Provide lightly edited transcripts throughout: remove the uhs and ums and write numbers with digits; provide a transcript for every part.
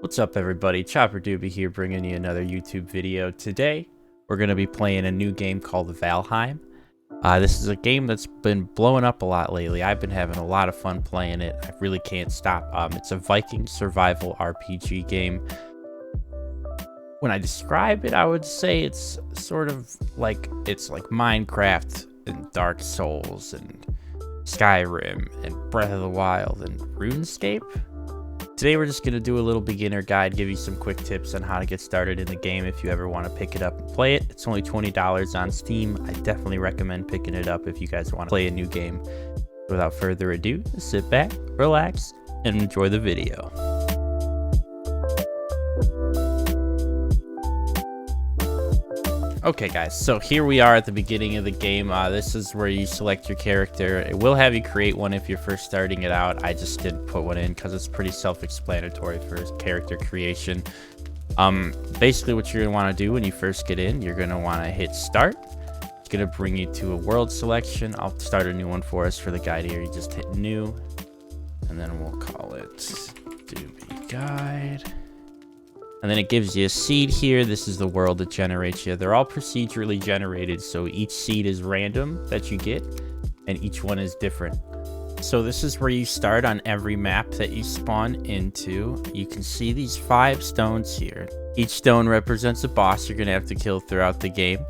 What's up, everybody? Chopper Doobie here, bringing you another YouTube video. Today we're going to be playing a new game called Valheim. This is a game that's been blowing up a lot lately. I've been having a lot of fun playing it. I really can't stop. It's a Viking survival RPG game. When I describe it, I would say it's sort of like Minecraft and Dark Souls and Skyrim and Breath of the Wild and RuneScape. Today we're just going to do a little beginner guide, give you some quick tips on how to get started in the game if you ever want to pick it up and play it. It's only $20 on Steam. I definitely recommend picking it up if you guys want to play a new game. Without further ado, sit back, relax, and enjoy the video. Okay guys, so here we are at the beginning of the game. This is where you select your character. It will have you create one if you're first starting it out. I just didn't put one in because it's pretty self-explanatory for character creation. Basically what you're going to want to do when you first get in, you're going to want to hit start. It's going to bring you to a world selection. I'll start a new one for us for the guide here. You just hit new, and then we'll call it Doobie Guide. And then it gives you a seed here. This is the world that generates you. They're all procedurally generated, so each seed is random that you get, and each one is different. So this is where you start on every map that you spawn into. You can see these 5 stones here. Each stone represents a boss you're going to have to kill throughout the game.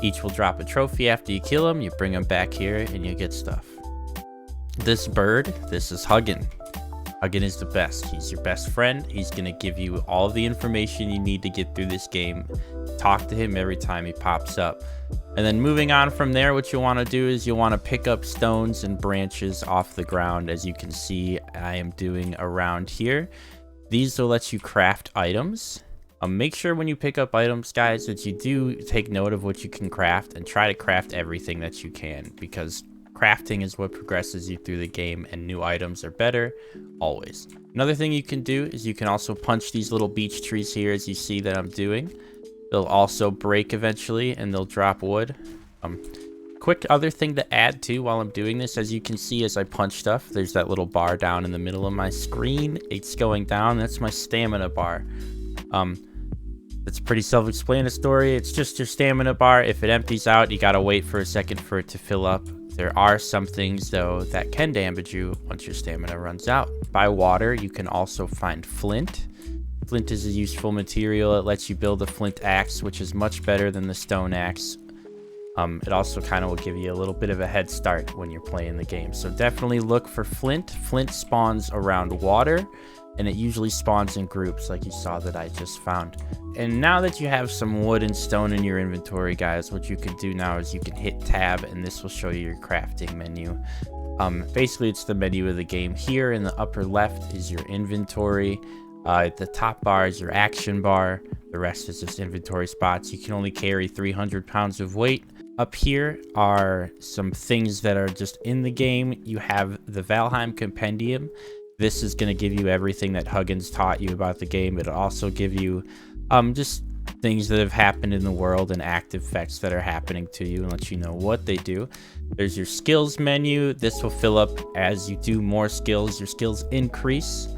Each will drop a trophy after you kill them. You bring them back here, and you get stuff. This bird, this is Hugin. Hugin is the best. He's your best friend. He's going to give you all of the information you need to get through this game. Talk to him every time he pops up. And then moving on from there, what you'll want to do is you'll want to pick up stones and branches off the ground. As you can see, I am doing around here. These will let you craft items. Make sure when you pick up items, guys, that you do take note of what you can craft and try to craft everything that you can, because crafting is what progresses you through the game, and new items are better always. Another thing you can do is you can also punch these little beech trees here, as you see that I'm doing. They'll also break eventually, and they'll drop wood. Quick other thing to add too while I'm doing this, as you can see as I punch stuff, there's that little bar down in the middle of my screen. It's going down. That's my stamina bar. It's pretty self-explanatory. It's just your stamina bar. If it empties out, you gotta wait for a second for it to fill up. There are some things, though, that can damage you once your stamina runs out. By water, you can also find flint. Flint is a useful material. It lets you build a flint axe, which is much better than the stone axe. It also kind of will give you a little bit of a head start when you're playing the game. So definitely look for flint. Flint spawns around water, and it usually spawns in groups like you saw that I just found. And now that you have some wood and stone in your inventory, guys, what you can do now is you can hit tab, and this will show you your crafting menu. Basically, it's the menu of the game. Here in the upper left is your inventory. At the top bar is your action bar. The rest is just inventory spots. You can only carry 300 pounds of weight. Up here are some things that are just in the game. You have the Valheim compendium. This is going to give you everything that Huggins taught you about the game. It'll also give you just things that have happened in the world and active effects that are happening to you, and let you know what they do. There's your skills menu. This will fill up as you do more skills. Your skills increase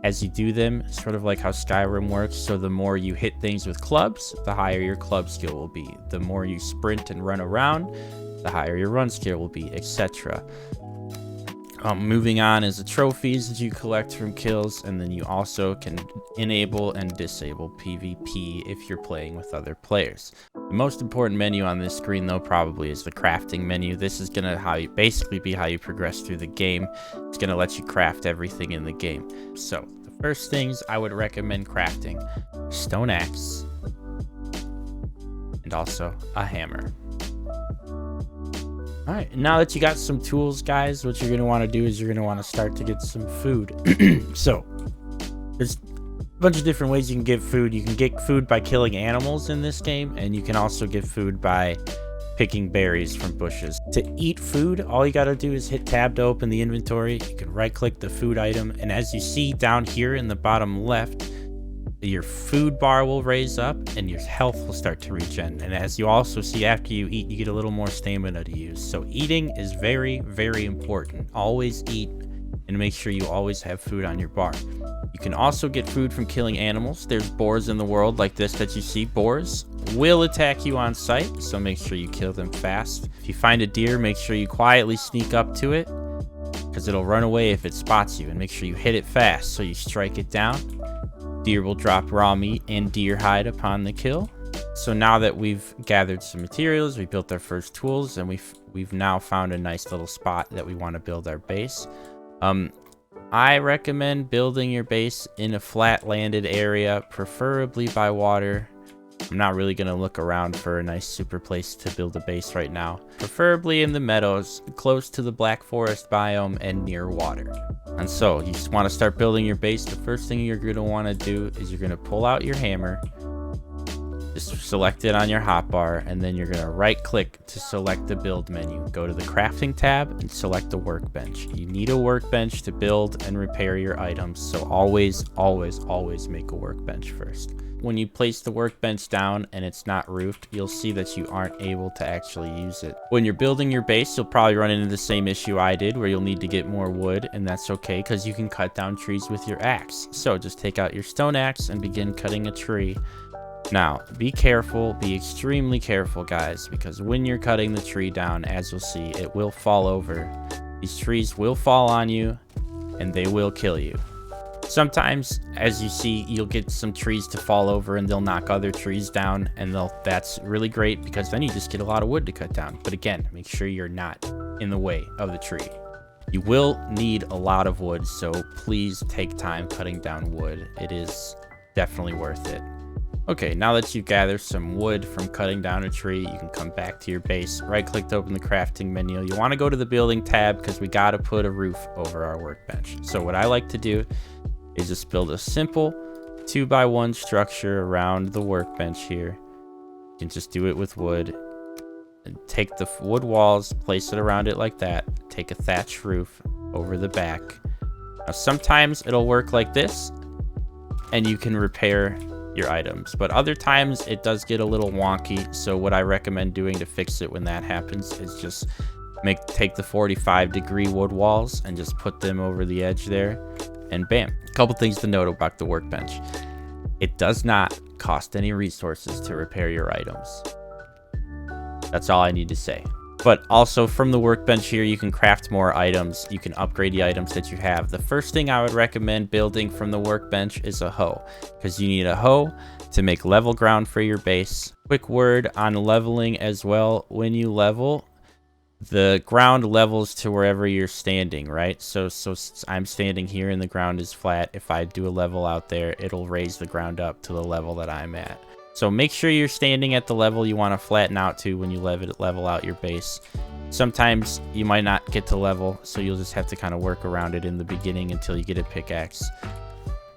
as you do them, sort of like how Skyrim works. So the more you hit things with clubs, the higher your club skill will be. The more you sprint and run around, the higher your run skill will be, etc. Moving on is the trophies that you collect from kills, and then you also can enable and disable PvP if you're playing with other players. The most important menu on this screen, though, probably is the crafting menu. This is gonna basically be how you progress through the game. It's gonna let you craft everything in the game. So the first things I would recommend crafting: stone axe, and also a hammer. All right, now that you got some tools, guys, what you're going to want to do is you're going to want to start to get some food. So there's a bunch of different ways you can get food. You can get food by killing animals in this game, and you can also get food by picking berries from bushes. To eat food, all you got to do is hit tab to open the inventory. You can right click the food item, and as you see down here in the bottom left, your food bar will raise up and your health will start to regen. And as you also see, after you eat, you get a little more stamina to use. So eating is very, very important. Always eat and make sure you always have food on your bar. You can also get food from killing animals. There's boars in the world like this that you see. Boars will attack you on sight, so make sure you kill them fast. If you find a deer, make sure you quietly sneak up to it, because it'll run away if it spots you, and make sure you hit it fast so you strike it down. Deer will drop raw meat and deer hide upon the kill. So now that we've gathered some materials, we built our first tools, and we've now found a nice little spot that we want to build our base. I recommend building your base in a flat landed area, preferably by water. I'm not really going to look around for a nice super place to build a base right now. Preferably in the meadows, close to the Black Forest biome and near water. And so you just want to start building your base. The first thing you're going to want to do is you're going to pull out your hammer. Just select it on your hotbar, and then you're going to right click to select the build menu. Go to the crafting tab and select the workbench. You need a workbench to build and repair your items, so always make a workbench first. When you place the workbench down and it's not roofed, you'll see that you aren't able to actually use it. When you're building your base, you'll probably run into the same issue I did, where you'll need to get more wood, and that's okay because you can cut down trees with your axe. So just take out your stone axe and begin cutting a tree. Now, be careful, be extremely careful, guys, because when you're cutting the tree down, as you'll see, it will fall over. These trees will fall on you, and they will kill you. Sometimes, as you see, you'll get some trees to fall over, and they'll knock other trees down, and that's really great, because then you just get a lot of wood to cut down. But again, make sure you're not in the way of the tree. You will need a lot of wood, so please take time cutting down wood. It is definitely worth it. Okay, now that you've gathered some wood from cutting down a tree, you can come back to your base, right-click to open the crafting menu. You want to go to the building tab because we got to put a roof over our workbench. So what I like to do is just build a simple 2x1 structure around the workbench here. You can just do it with wood. And take the wood walls, place it around it like that. Take a thatch roof over the back. Now sometimes it'll work like this, and you can repair your items, but other times it does get a little wonky. So what I recommend doing to fix it when that happens is just take the 45-degree wood walls and just put them over the edge there, and bam. A couple things to note about the workbench: it does not cost any resources to repair your items. That's all I need to say. But also from the workbench here, you can craft more items. You can upgrade the items that you have. The first thing I would recommend building from the workbench is a hoe, because you need a hoe to make level ground for your base. Quick word on leveling as well. When you level, the ground levels to wherever you're standing, right? So I'm standing here and the ground is flat. If I do a level out there, it'll raise the ground up to the level that I'm at. So make sure you're standing at the level you want to flatten out to when you level out your base. Sometimes you might not get to level, so you'll just have to kind of work around it in the beginning until you get a pickaxe.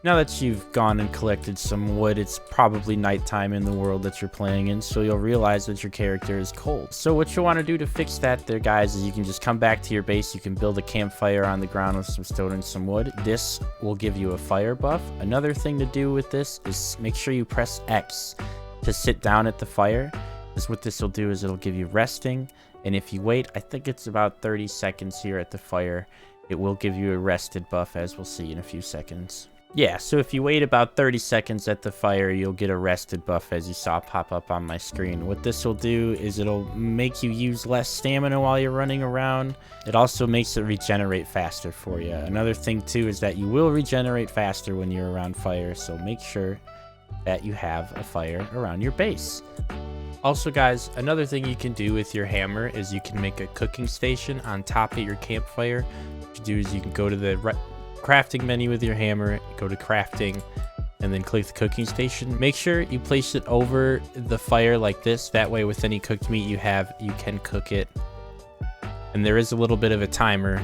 Now that you've gone and collected some wood, it's probably nighttime in the world that you're playing in, so you'll realize that your character is cold. So what you want to do to fix that there, guys, is you can just come back to your base. You can build a campfire on the ground with some stone and some wood. This will give you a fire buff. Another thing to do with this is make sure you press X to sit down at the fire, because what this will do is it'll give you resting, and if you wait, I think it's about 30 seconds here at the fire, it will give you a rested buff, as we'll see in a few seconds. Yeah, so if you wait about 30 seconds at the fire, you'll get a rested buff, as you saw pop up on my screen. What this will do is it'll make you use less stamina while you're running around. It also makes it regenerate faster for you. Another thing too is that you will regenerate faster when you're around fire, so make sure that you have a fire around your base. Also, guys, another thing you can do with your hammer is you can make a cooking station on top of your campfire. What you do is you can go to the crafting menu with your hammer, go to crafting, and then click the cooking station. Make sure you place it over the fire like this. That way, with any cooked meat you have, you can cook it. And there is a little bit of a timer.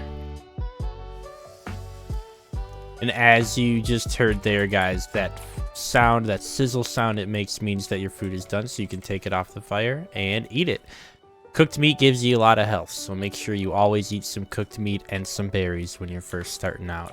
And as you just heard there, guys, that sound, that sizzle sound it makes means that your food is done, so you can take it off the fire and eat it. Cooked meat gives you a lot of health, so make sure you always eat some cooked meat and some berries when you're first starting out.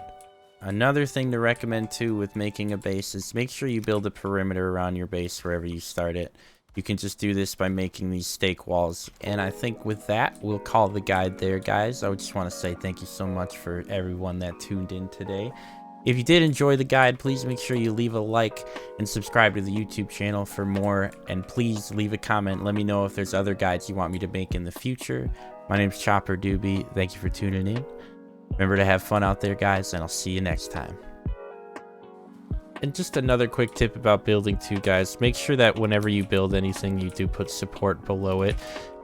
Another thing to recommend too with making a base is make sure you build a perimeter around your base wherever you start it. You can just do this by making these stake walls. And I think with that, we'll call the guide there, guys. I would just want to say thank you so much for everyone that tuned in today. If you did enjoy the guide, please make sure you leave a like and subscribe to the YouTube channel for more. And please leave a comment. Let me know if there's other guides you want me to make in the future. My name's Chopper Doobie. Thank you for tuning in. Remember to have fun out there, guys, and I'll see you next time. And just another quick tip about building too, guys. Make sure that whenever you build anything, you do put support below it.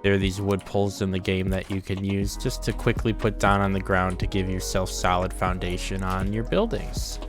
There are these wood poles in the game that you can use just to quickly put down on the ground to give yourself solid foundation on your buildings.